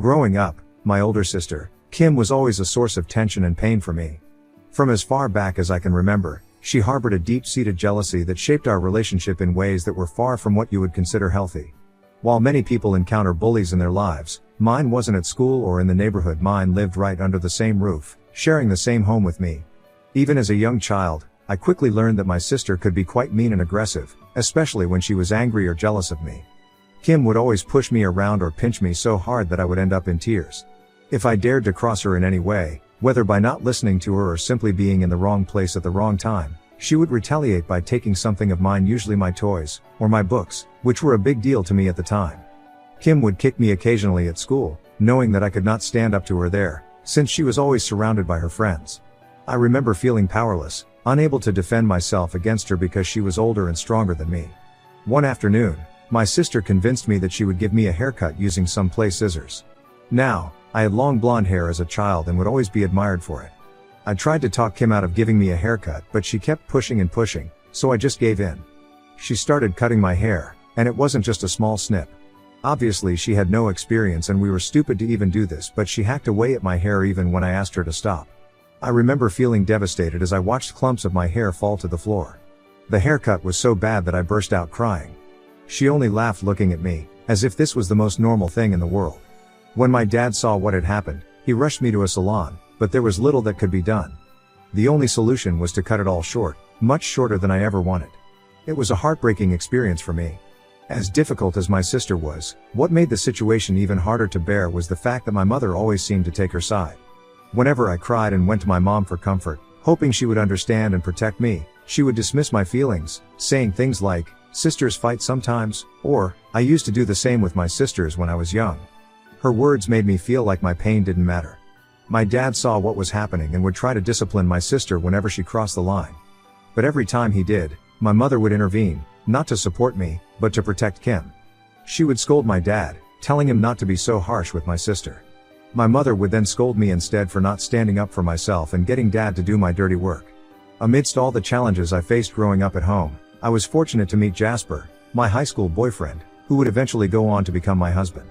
Growing up, my older sister, Kim, was always a source of tension and pain for me. From as far back as I can remember, she harbored a deep-seated jealousy that shaped our relationship in ways that were far from what you would consider healthy. While many people encounter bullies in their lives, mine wasn't at school or in the neighborhood. Mine lived right under the same roof, sharing the same home with me. Even as a young child, I quickly learned that my sister could be quite mean and aggressive, especially when she was angry or jealous of me. Kim would always push me around or pinch me so hard that I would end up in tears. If I dared to cross her in any way, whether by not listening to her or simply being in the wrong place at the wrong time, she would retaliate by taking something of mine, usually my toys, or my books, which were a big deal to me at the time. Kim would kick me occasionally at school, knowing that I could not stand up to her there, since she was always surrounded by her friends. I remember feeling powerless, unable to defend myself against her because she was older and stronger than me. One afternoon, my sister convinced me that she would give me a haircut using some play scissors. Now, I had long blonde hair as a child and would always be admired for it. I tried to talk Kim out of giving me a haircut, but she kept pushing and pushing, so I just gave in. She started cutting my hair, and it wasn't just a small snip. Obviously she had no experience and we were stupid to even do this, but she hacked away at my hair even when I asked her to stop. I remember feeling devastated as I watched clumps of my hair fall to the floor. The haircut was so bad that I burst out crying. She only laughed, looking at me, as if this was the most normal thing in the world. When my dad saw what had happened, he rushed me to a salon, but there was little that could be done. The only solution was to cut it all short, much shorter than I ever wanted. It was a heartbreaking experience for me. As difficult as my sister was, what made the situation even harder to bear was the fact that my mother always seemed to take her side. Whenever I cried and went to my mom for comfort, hoping she would understand and protect me, she would dismiss my feelings, saying things like, "Sisters fight sometimes," or, "I used to do the same with my sisters when I was young." Her words made me feel like my pain didn't matter. My dad saw what was happening and would try to discipline my sister whenever she crossed the line. But every time he did, my mother would intervene, not to support me, but to protect Kim. She would scold my dad, telling him not to be so harsh with my sister. My mother would then scold me instead for not standing up for myself and getting dad to do my dirty work. Amidst all the challenges I faced growing up at home, I was fortunate to meet Jasper, my high school boyfriend, who would eventually go on to become my husband.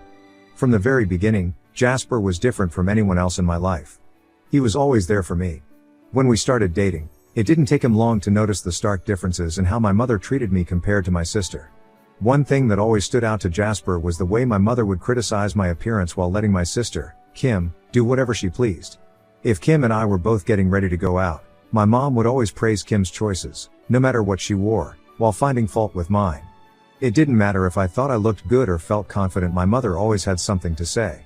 From the very beginning, Jasper was different from anyone else in my life. He was always there for me. When we started dating, it didn't take him long to notice the stark differences in how my mother treated me compared to my sister. One thing that always stood out to Jasper was the way my mother would criticize my appearance while letting my sister, Kim, do whatever she pleased. If Kim and I were both getting ready to go out, my mom would always praise Kim's choices, no matter what she wore, while finding fault with mine. It didn't matter if I thought I looked good or felt confident, my mother always had something to say.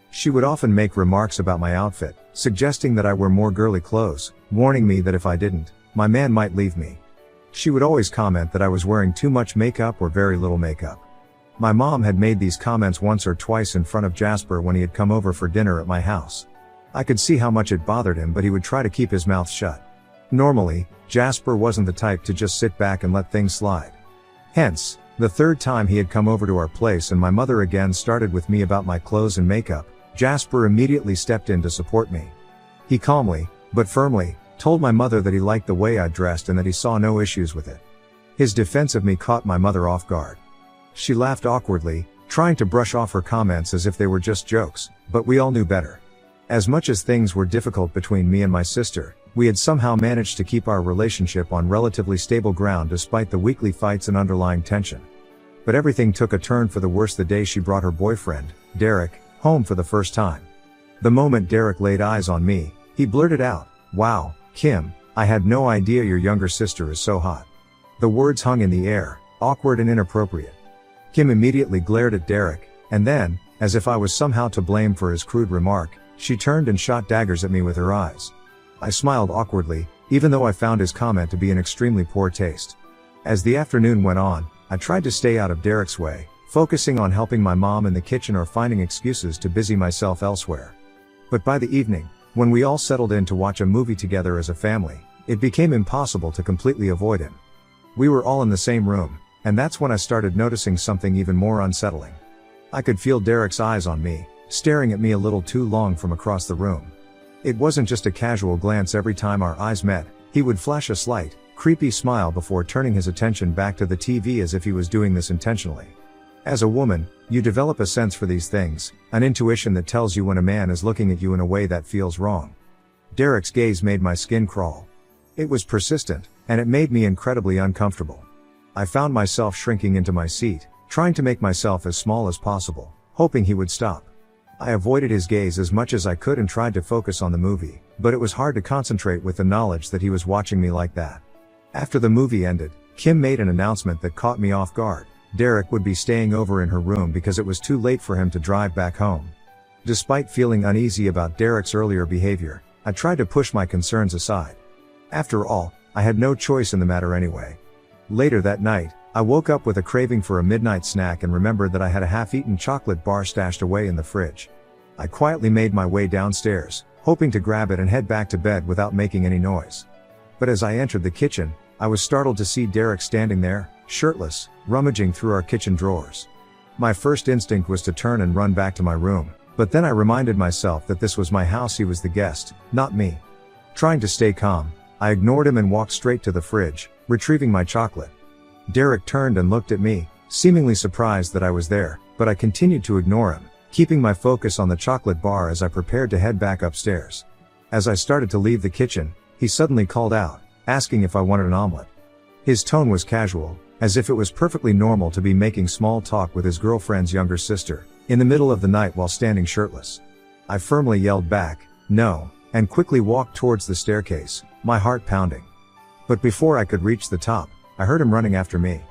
She would often make remarks about my outfit, suggesting that I wear more girly clothes, warning me that if I didn't, my man might leave me. She would always comment that I was wearing too much makeup or very little makeup. My mom had made these comments once or twice in front of Jasper when he had come over for dinner at my house. I could see how much it bothered him, but he would try to keep his mouth shut. Normally, Jasper wasn't the type to just sit back and let things slide. Hence, the third time he had come over to our place and my mother again started with me about my clothes and makeup, Jasper immediately stepped in to support me. He calmly, but firmly, told my mother that he liked the way I dressed and that he saw no issues with it. His defense of me caught my mother off guard. She laughed awkwardly, trying to brush off her comments as if they were just jokes, but we all knew better. As much as things were difficult between me and my sister, we had somehow managed to keep our relationship on relatively stable ground despite the weekly fights and underlying tension. But everything took a turn for the worse the day she brought her boyfriend, Derek, home for the first time. The moment Derek laid eyes on me, he blurted out, "Wow, Kim, I had no idea your younger sister is so hot." The words hung in the air, awkward and inappropriate. Kim immediately glared at Derek, and then, as if I was somehow to blame for his crude remark, she turned and shot daggers at me with her eyes. I smiled awkwardly, even though I found his comment to be in extremely poor taste. As the afternoon went on, I tried to stay out of Derek's way, focusing on helping my mom in the kitchen or finding excuses to busy myself elsewhere. But by the evening, when we all settled in to watch a movie together as a family, it became impossible to completely avoid him. We were all in the same room, and that's when I started noticing something even more unsettling. I could feel Derek's eyes on me, staring at me a little too long from across the room. It wasn't just a casual glance. Every time our eyes met, he would flash a slight, creepy smile before turning his attention back to the TV as if he was doing this intentionally. As a woman, you develop a sense for these things, an intuition that tells you when a man is looking at you in a way that feels wrong. Derek's gaze made my skin crawl. It was persistent, and it made me incredibly uncomfortable. I found myself shrinking into my seat, trying to make myself as small as possible, hoping he would stop. I avoided his gaze as much as I could and tried to focus on the movie, but it was hard to concentrate with the knowledge that he was watching me like that. After the movie ended, Kim made an announcement that caught me off guard. Derek would be staying over in her room because it was too late for him to drive back home. Despite feeling uneasy about Derek's earlier behavior, I tried to push my concerns aside. After all, I had no choice in the matter anyway. Later that night, I woke up with a craving for a midnight snack and remembered that I had a half-eaten chocolate bar stashed away in the fridge. I quietly made my way downstairs, hoping to grab it and head back to bed without making any noise. But as I entered the kitchen, I was startled to see Derek standing there, shirtless, rummaging through our kitchen drawers. My first instinct was to turn and run back to my room, but then I reminded myself that this was my house, he was the guest, not me. Trying to stay calm, I ignored him and walked straight to the fridge, retrieving my chocolate. Derek turned and looked at me, seemingly surprised that I was there, but I continued to ignore him, keeping my focus on the chocolate bar as I prepared to head back upstairs. As I started to leave the kitchen, he suddenly called out, asking if I wanted an omelet. His tone was casual, as if it was perfectly normal to be making small talk with his girlfriend's younger sister, in the middle of the night while standing shirtless. I firmly yelled back, "No," and quickly walked towards the staircase, my heart pounding. But before I could reach the top, I heard him running after me.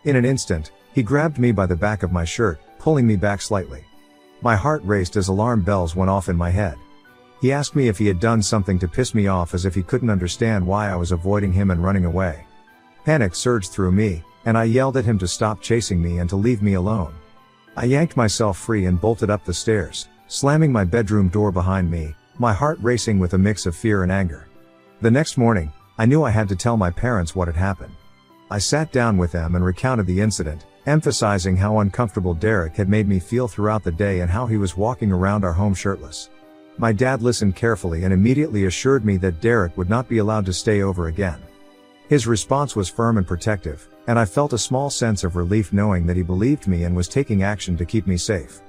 In an instant, he grabbed me by the back of my shirt, pulling me back slightly. My heart raced as alarm bells went off in my head. He asked me if he had done something to piss me off, as if he couldn't understand why I was avoiding him and running away. Panic surged through me, and I yelled at him to stop chasing me and to leave me alone. I yanked myself free and bolted up the stairs, slamming my bedroom door behind me, my heart racing with a mix of fear and anger. The next morning, I knew I had to tell my parents what had happened. I sat down with them and recounted the incident, emphasizing how uncomfortable Derek had made me feel throughout the day and how he was walking around our home shirtless. My dad listened carefully and immediately assured me that Derek would not be allowed to stay over again. His response was firm and protective, and I felt a small sense of relief knowing that he believed me and was taking action to keep me safe.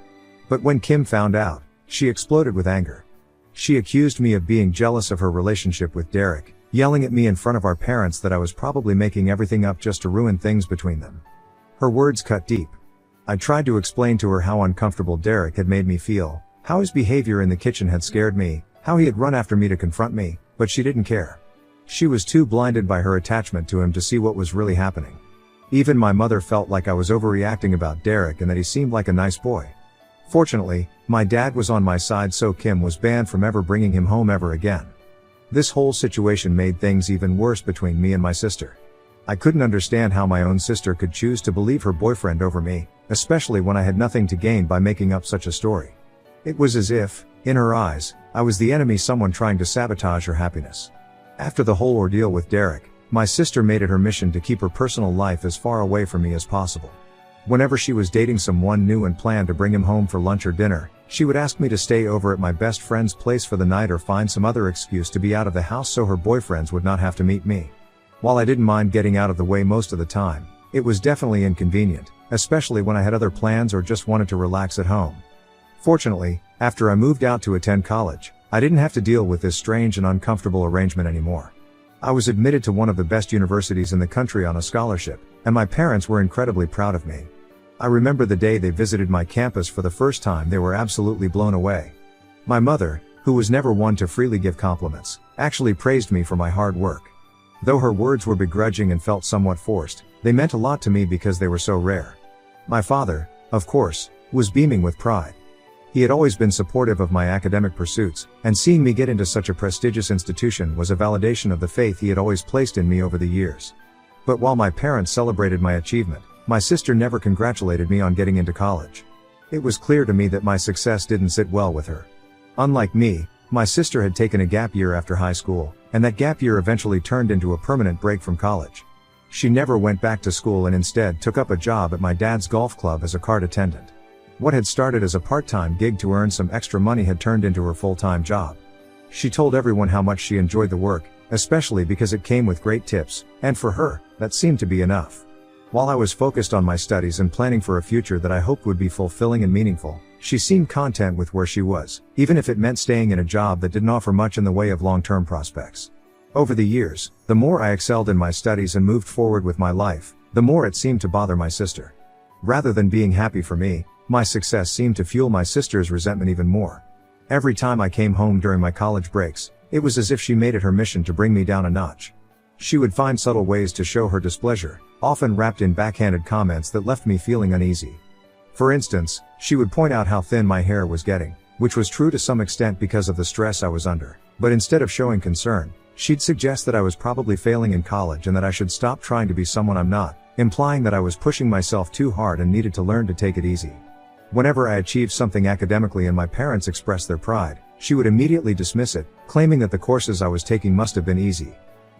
But when Kim found out, she exploded with anger. She accused me of being jealous of her relationship with Derek, yelling at me in front of our parents that I was probably making everything up just to ruin things between them. Her words cut deep. I tried to explain to her how uncomfortable Derek had made me feel, how his behavior in the kitchen had scared me, how he had run after me to confront me, but she didn't care. She was too blinded by her attachment to him to see what was really happening. Even my mother felt like I was overreacting about Derek and that he seemed like a nice boy. Fortunately, my dad was on my side, so Kim was banned from ever bringing him home ever again. This whole situation made things even worse between me and my sister. I couldn't understand how my own sister could choose to believe her boyfriend over me, especially when I had nothing to gain by making up such a story. It was as if, in her eyes, I was the enemy, someone trying to sabotage her happiness. After the whole ordeal with Derek, my sister made it her mission to keep her personal life as far away from me as possible. Whenever she was dating someone new and planned to bring him home for lunch or dinner, she would ask me to stay over at my best friend's place for the night or find some other excuse to be out of the house so her boyfriends would not have to meet me. While I didn't mind getting out of the way most of the time, it was definitely inconvenient, especially when I had other plans or just wanted to relax at home. Fortunately, after I moved out to attend college, I didn't have to deal with this strange and uncomfortable arrangement anymore. I was admitted to one of the best universities in the country on a scholarship, and my parents were incredibly proud of me. I remember the day they visited my campus for the first time, they were absolutely blown away. My mother, who was never one to freely give compliments, actually praised me for my hard work. Though her words were begrudging and felt somewhat forced, they meant a lot to me because they were so rare. My father, of course, was beaming with pride. He had always been supportive of my academic pursuits, and seeing me get into such a prestigious institution was a validation of the faith he had always placed in me over the years. But while my parents celebrated my achievement, my sister never congratulated me on getting into college. It was clear to me that my success didn't sit well with her. Unlike me, my sister had taken a gap year after high school, and that gap year eventually turned into a permanent break from college. She never went back to school and instead took up a job at my dad's golf club as a cart attendant. What had started as a part-time gig to earn some extra money had turned into her full-time job. She told everyone how much she enjoyed the work, especially because it came with great tips, and for her, that seemed to be enough. While I was focused on my studies and planning for a future that I hoped would be fulfilling and meaningful, she seemed content with where she was, even if it meant staying in a job that didn't offer much in the way of long-term prospects. Over the years, the more I excelled in my studies and moved forward with my life, the more it seemed to bother my sister. Rather than being happy for me, my success seemed to fuel my sister's resentment even more. Every time I came home during my college breaks, it was as if she made it her mission to bring me down a notch. She would find subtle ways to show her displeasure, often wrapped in backhanded comments that left me feeling uneasy. For instance, she would point out how thin my hair was getting, which was true to some extent because of the stress I was under, but instead of showing concern, she'd suggest that I was probably failing in college and that I should stop trying to be someone I'm not, implying that I was pushing myself too hard and needed to learn to take it easy. Whenever I achieved something academically and my parents expressed their pride, she would immediately dismiss it, claiming that the courses I was taking must have been easy.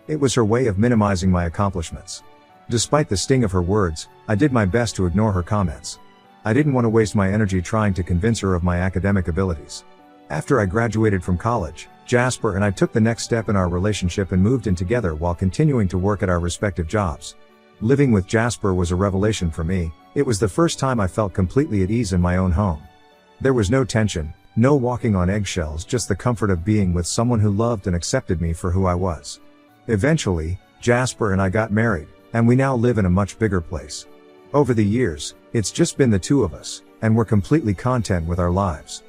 It was her way of minimizing my accomplishments. Despite the sting of her words, I did my best to ignore her comments. I didn't want to waste my energy trying to convince her of my academic abilities. After I graduated from college, Jasper and I took the next step in our relationship and moved in together while continuing to work at our respective jobs. Living with Jasper was a revelation for me. It was the first time I felt completely at ease in my own home. There was no tension, no walking on eggshells, just the comfort of being with someone who loved and accepted me for who I was. Eventually, Jasper and I got married, and we now live in a much bigger place. Over the years, it's just been the two of us, and we're completely content with our lives.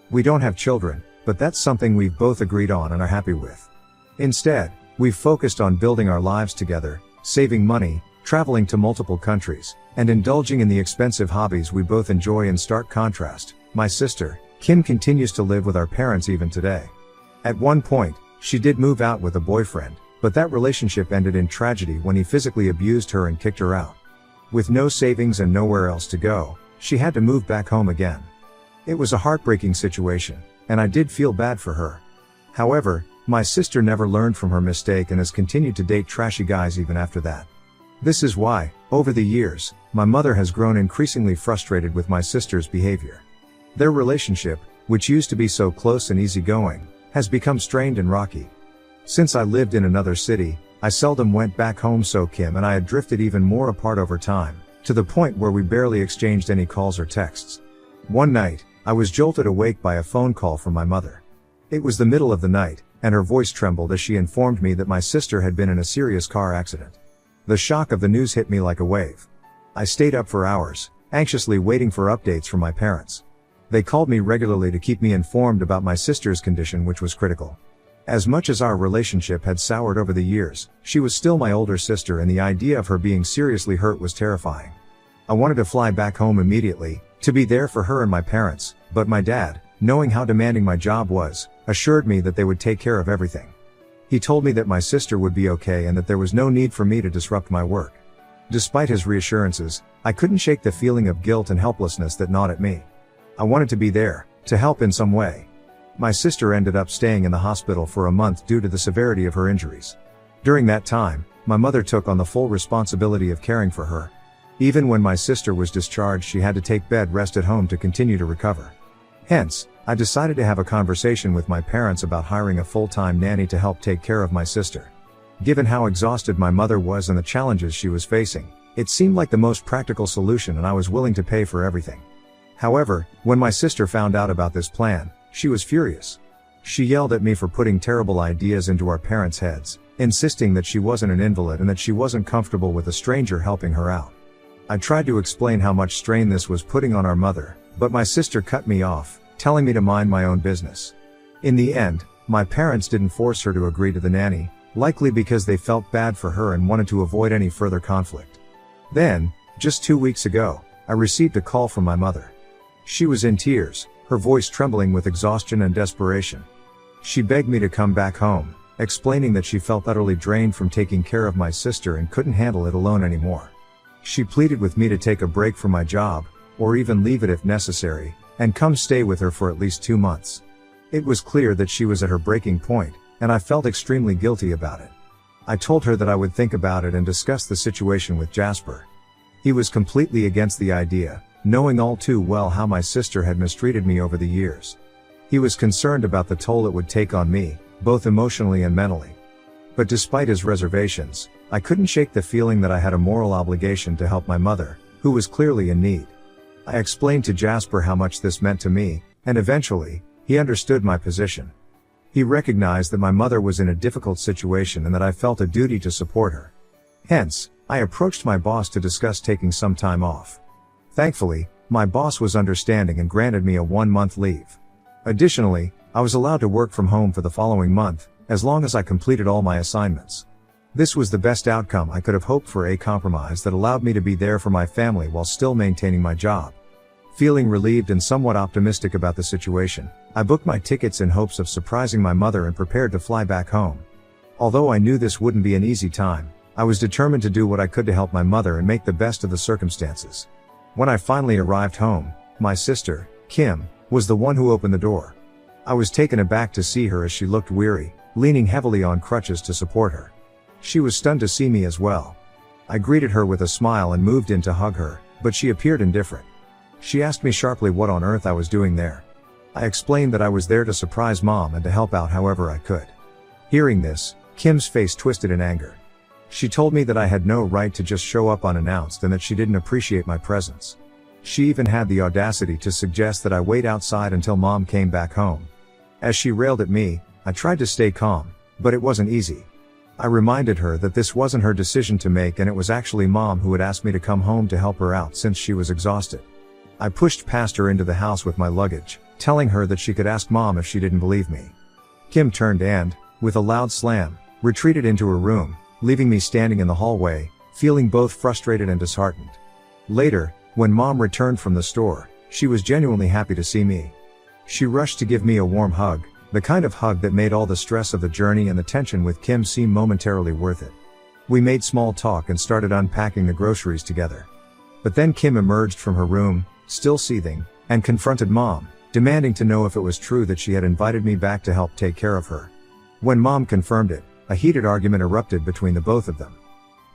We don't have children, but that's something we've both agreed on and are happy with. Instead, we've focused on building our lives together, saving money, traveling to multiple countries, and indulging in the expensive hobbies we both enjoy. In stark contrast, my sister, Kim, continues to live with our parents even today. At one point, she did move out with a boyfriend, but that relationship ended in tragedy when he physically abused her and kicked her out. With no savings and nowhere else to go, she had to move back home again. It was a heartbreaking situation, and I did feel bad for her. However, my sister never learned from her mistake and has continued to date trashy guys even after that. This is why, over the years, my mother has grown increasingly frustrated with my sister's behavior. Their relationship, which used to be so close and easygoing, has become strained and rocky. Since I lived in another city, I seldom went back home, so Kim and I had drifted even more apart over time, to the point where we barely exchanged any calls or texts. One night, I was jolted awake by a phone call from my mother. It was the middle of the night, and her voice trembled as she informed me that my sister had been in a serious car accident. The shock of the news hit me like a wave. I stayed up for hours, anxiously waiting for updates from my parents. They called me regularly to keep me informed about my sister's condition, which was critical. As much as our relationship had soured over the years, she was still my older sister, and the idea of her being seriously hurt was terrifying. I wanted to fly back home immediately, to be there for her and my parents, but my dad, knowing how demanding my job was, assured me that they would take care of everything. He told me that my sister would be okay and that there was no need for me to disrupt my work. Despite his reassurances, I couldn't shake the feeling of guilt and helplessness that gnawed at me. I wanted to be there, to help in some way. My sister ended up staying in the hospital for a month due to the severity of her injuries. During that time, my mother took on the full responsibility of caring for her. Even when my sister was discharged, she had to take bed rest at home to continue to recover. Hence, I decided to have a conversation with my parents about hiring a full-time nanny to help take care of my sister. Given how exhausted my mother was and the challenges she was facing, it seemed like the most practical solution, and I was willing to pay for everything. However, when my sister found out about this plan, she was furious. She yelled at me for putting terrible ideas into our parents' heads, insisting that she wasn't an invalid and that she wasn't comfortable with a stranger helping her out. I tried to explain how much strain this was putting on our mother, but my sister cut me off, telling me to mind my own business. In the end, my parents didn't force her to agree to the nanny, likely because they felt bad for her and wanted to avoid any further conflict. Then, just 2 weeks ago, I received a call from my mother. She was in tears, her voice trembling with exhaustion and desperation. She begged me to come back home, explaining that she felt utterly drained from taking care of my sister and couldn't handle it alone anymore. She pleaded with me to take a break from my job, or even leave it if necessary, and come stay with her for at least 2 months. It was clear that she was at her breaking point, and I felt extremely guilty about it. I told her that I would think about it and discuss the situation with Jasper. He was completely against the idea, knowing all too well how my sister had mistreated me over the years. He was concerned about the toll it would take on me, both emotionally and mentally. But despite his reservations, I couldn't shake the feeling that I had a moral obligation to help my mother, who was clearly in need. I explained to Jasper how much this meant to me, and eventually, he understood my position. He recognized that my mother was in a difficult situation and that I felt a duty to support her. Hence, I approached my boss to discuss taking some time off. Thankfully, my boss was understanding and granted me a 1-month leave. Additionally, I was allowed to work from home for the following month, as long as I completed all my assignments. This was the best outcome I could have hoped for, a compromise that allowed me to be there for my family while still maintaining my job. Feeling relieved and somewhat optimistic about the situation, I booked my tickets in hopes of surprising my mother and prepared to fly back home. Although I knew this wouldn't be an easy time, I was determined to do what I could to help my mother and make the best of the circumstances. When I finally arrived home, my sister, Kim, was the one who opened the door. I was taken aback to see her as she looked weary, leaning heavily on crutches to support her. She was stunned to see me as well. I greeted her with a smile and moved in to hug her, but she appeared indifferent. She asked me sharply what on earth I was doing there. I explained that I was there to surprise Mom and to help out however I could. Hearing this, Kim's face twisted in anger. She told me that I had no right to just show up unannounced and that she didn't appreciate my presence. She even had the audacity to suggest that I wait outside until Mom came back home. As she railed at me, I tried to stay calm, but it wasn't easy. I reminded her that this wasn't her decision to make and it was actually Mom who had asked me to come home to help her out since she was exhausted. I pushed past her into the house with my luggage, telling her that she could ask Mom if she didn't believe me. Kim turned and, with a loud slam, retreated into her room, leaving me standing in the hallway, feeling both frustrated and disheartened. Later, when Mom returned from the store, she was genuinely happy to see me. She rushed to give me a warm hug, the kind of hug that made all the stress of the journey and the tension with Kim seem momentarily worth it. We made small talk and started unpacking the groceries together. But then Kim emerged from her room, still seething, and confronted Mom, demanding to know if it was true that she had invited me back to help take care of her. When Mom confirmed it, a heated argument erupted between the both of them.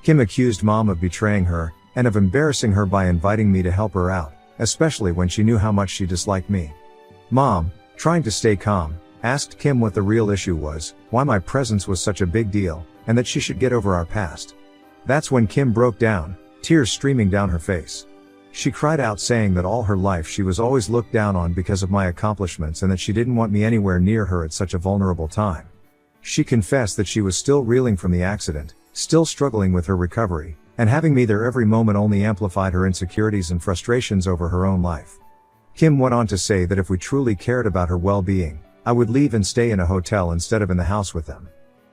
Kim accused Mom of betraying her, and of embarrassing her by inviting me to help her out, especially when she knew how much she disliked me. Mom, trying to stay calm, asked Kim what the real issue was, why my presence was such a big deal, and that she should get over our past. That's when Kim broke down, tears streaming down her face. She cried out saying that all her life she was always looked down on because of my accomplishments and that she didn't want me anywhere near her at such a vulnerable time. She confessed that she was still reeling from the accident, still struggling with her recovery, and having me there every moment only amplified her insecurities and frustrations over her own life. Kim went on to say that if we truly cared about her well-being, I would leave and stay in a hotel instead of in the house with them.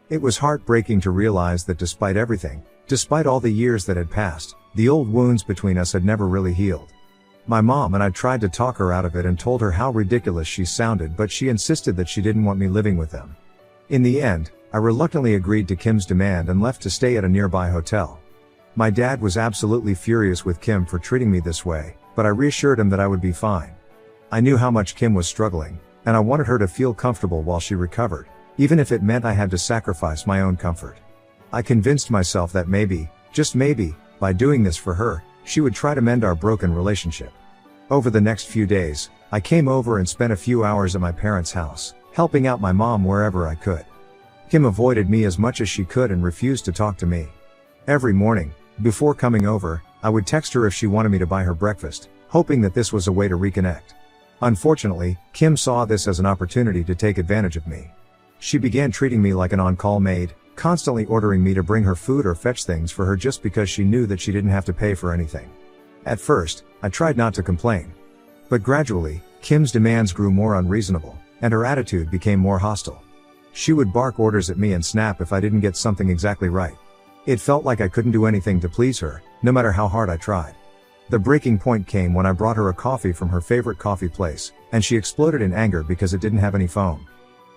It was heartbreaking to realize that despite everything, despite all the years that had passed, the old wounds between us had never really healed. My mom and I tried to talk her out of it and told her how ridiculous she sounded, but she insisted that she didn't want me living with them. In the end, I reluctantly agreed to Kim's demand and left to stay at a nearby hotel. My dad was absolutely furious with Kim for treating me this way, but I reassured him that I would be fine. I knew how much Kim was struggling, and I wanted her to feel comfortable while she recovered, even if it meant I had to sacrifice my own comfort. I convinced myself that maybe, just maybe, by doing this for her, she would try to mend our broken relationship. Over the next few days, I came over and spent a few hours at my parents' house, helping out my mom wherever I could. Kim avoided me as much as she could and refused to talk to me. Every morning, before coming over, I would text her if she wanted me to buy her breakfast, hoping that this was a way to reconnect. Unfortunately, Kim saw this as an opportunity to take advantage of me. She began treating me like an on-call maid, constantly ordering me to bring her food or fetch things for her just because she knew that she didn't have to pay for anything. At first, I tried not to complain. But gradually, Kim's demands grew more unreasonable, and her attitude became more hostile. She would bark orders at me and snap if I didn't get something exactly right. It felt like I couldn't do anything to please her, no matter how hard I tried. The breaking point came when I brought her a coffee from her favorite coffee place, and she exploded in anger because it didn't have any foam.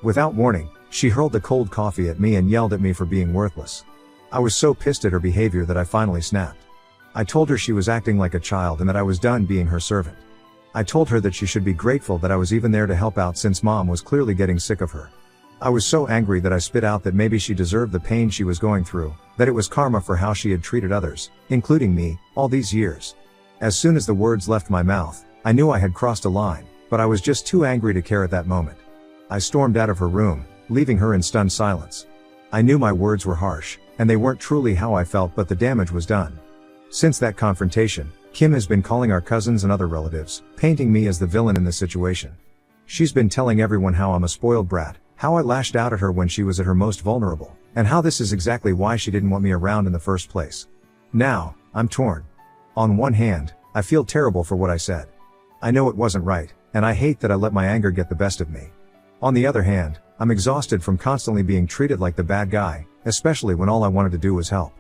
Without warning, she hurled the cold coffee at me and yelled at me for being worthless. I was so pissed at her behavior that I finally snapped. I told her she was acting like a child and that I was done being her servant. I told her that she should be grateful that I was even there to help out since Mom was clearly getting sick of her. I was so angry that I spit out that maybe she deserved the pain she was going through, that it was karma for how she had treated others, including me, all these years. As soon as the words left my mouth, I knew I had crossed a line, but I was just too angry to care at that moment. I stormed out of her room, leaving her in stunned silence. I knew my words were harsh, and they weren't truly how I felt, but the damage was done. Since that confrontation, Kim has been calling our cousins and other relatives, painting me as the villain in this situation. She's been telling everyone how I'm a spoiled brat, how I lashed out at her when she was at her most vulnerable, and how this is exactly why she didn't want me around in the first place. Now, I'm torn. On one hand, I feel terrible for what I said. I know it wasn't right, and I hate that I let my anger get the best of me. On the other hand, I'm exhausted from constantly being treated like the bad guy, especially when all I wanted to do was help.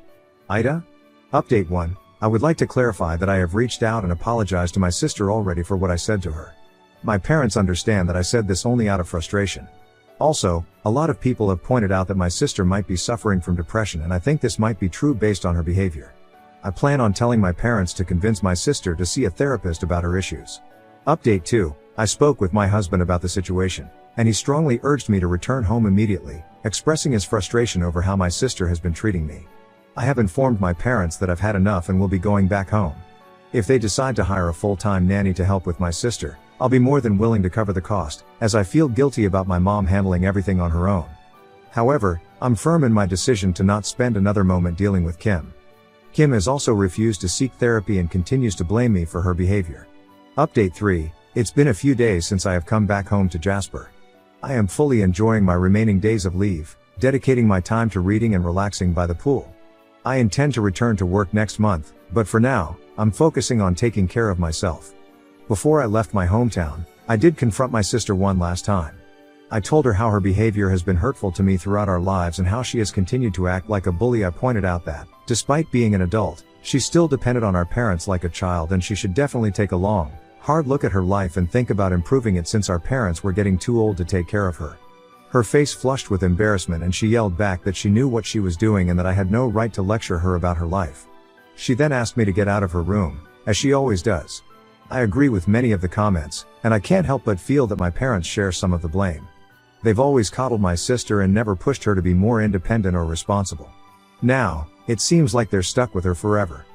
Ida? Update 1. I would like to clarify that I have reached out and apologized to my sister already for what I said to her. My parents understand that I said this only out of frustration. Also, a lot of people have pointed out that my sister might be suffering from depression, and I think this might be true based on her behavior. I plan on telling my parents to convince my sister to see a therapist about her issues. Update 2. I spoke with my husband about the situation, and he strongly urged me to return home immediately, expressing his frustration over how my sister has been treating me. I have informed my parents that I've had enough and will be going back home. If they decide to hire a full-time nanny to help with my sister, I'll be more than willing to cover the cost, as I feel guilty about my mom handling everything on her own. However, I'm firm in my decision to not spend another moment dealing with Kim. Kim has also refused to seek therapy and continues to blame me for her behavior. Update 3. It's been a few days since I have come back home to Jasper. I am fully enjoying my remaining days of leave, dedicating my time to reading and relaxing by the pool. I intend to return to work next month, but for now, I'm focusing on taking care of myself. Before I left my hometown, I did confront my sister one last time. I told her how her behavior has been hurtful to me throughout our lives and how she has continued to act like a bully. I pointed out that, despite being an adult, she still depended on our parents like a child, and she should definitely take a long, hard look at her life and think about improving it, since our parents were getting too old to take care of her. Her face flushed with embarrassment, and she yelled back that she knew what she was doing and that I had no right to lecture her about her life. She then asked me to get out of her room, as she always does. I agree with many of the comments, and I can't help but feel that my parents share some of the blame. They've always coddled my sister and never pushed her to be more independent or responsible. Now, it seems like they're stuck with her forever.